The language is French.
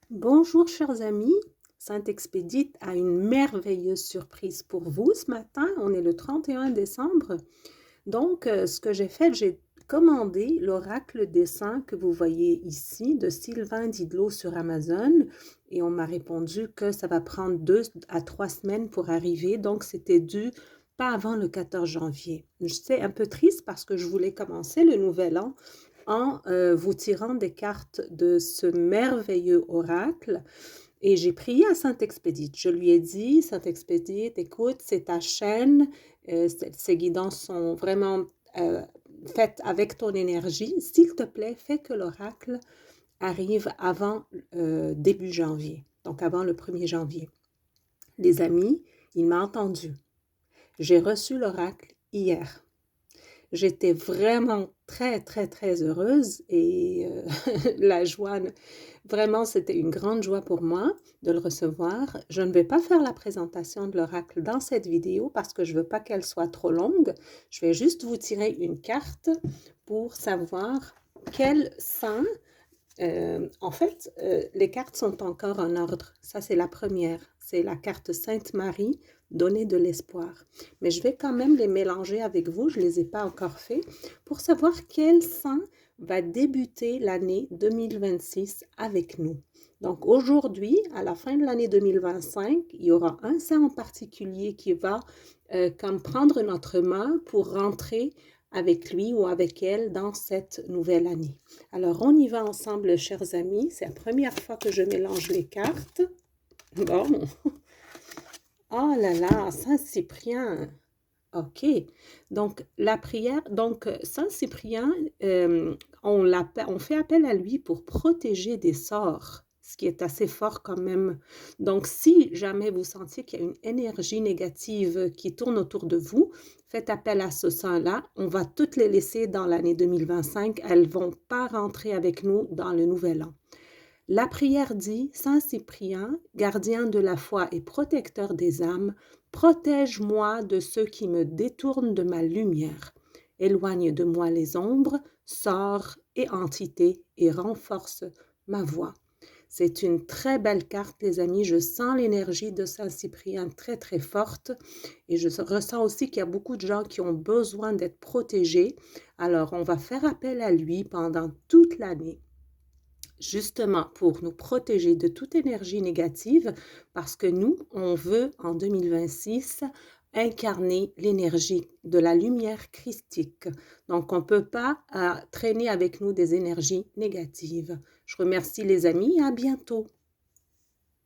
Bonjour chers amis, Sainte-Expédite a une merveilleuse surprise pour vous ce matin. On est le 31 décembre. Donc, ce que j'ai fait, j'ai commandé l'oracle des saints que vous voyez ici de Sylvain Didlot sur Amazon et on m'a répondu que ça va prendre 2 à 3 semaines pour arriver. Donc, c'était dû pas avant le 14 janvier. J'étais un peu triste parce que je voulais commencer le nouvel an en vous tirant des cartes de ce merveilleux oracle. Et j'ai prié à Sainte-Expédite. Je lui ai dit, Sainte-Expédite, écoute, c'est ta chaîne, ces guidances sont vraiment faites avec ton énergie. S'il te plaît, fais que l'oracle arrive avant début janvier, donc avant le 1er janvier. Les amis, il m'a entendu. J'ai reçu l'oracle hier. J'étais vraiment très, très, très heureuse et la joie, vraiment, c'était une grande joie pour moi de le recevoir. Je ne vais pas faire la présentation de l'oracle dans cette vidéo parce que je ne veux pas qu'elle soit trop longue. Je vais juste vous tirer une carte pour savoir quel saint. Les cartes sont encore en ordre. Ça, c'est la première. C'est la carte Sainte Marie, donner de l'espoir. Mais je vais quand même les mélanger avec vous. Je ne les ai pas encore fait pour savoir quel saint va débuter l'année 2026 avec nous. Donc aujourd'hui, à la fin de l'année 2025, il y aura un saint en particulier qui va comme prendre notre main pour rentrer avec lui ou avec elle dans cette nouvelle année. Alors, on y va ensemble, chers amis. C'est la première fois que je mélange les cartes. Bon. Oh là là, Saint-Cyprien. OK. Donc, la prière, donc Saint-Cyprien, on fait appel à lui pour protéger des sorts, ce qui est assez fort quand même. Donc, si jamais vous sentiez qu'il y a une énergie négative qui tourne autour de vous, faites appel à ce saint-là. On va toutes les laisser dans l'année 2025. Elles ne vont pas rentrer avec nous dans le nouvel an. La prière dit, Saint Cyprien, gardien de la foi et protecteur des âmes, protège-moi de ceux qui me détournent de ma lumière. Éloigne de moi les ombres, sorts et entités et renforce ma voix. C'est une très belle carte, les amis. Je sens l'énergie de Saint Cyprien très, très forte. Et je ressens aussi qu'il y a beaucoup de gens qui ont besoin d'être protégés. Alors, on va faire appel à lui pendant toute l'année, justement pour nous protéger de toute énergie négative, parce que nous, on veut en 2026 incarner l'énergie de la lumière christique. Donc, on ne peut pas traîner avec nous des énergies négatives. Je remercie les amis et à bientôt.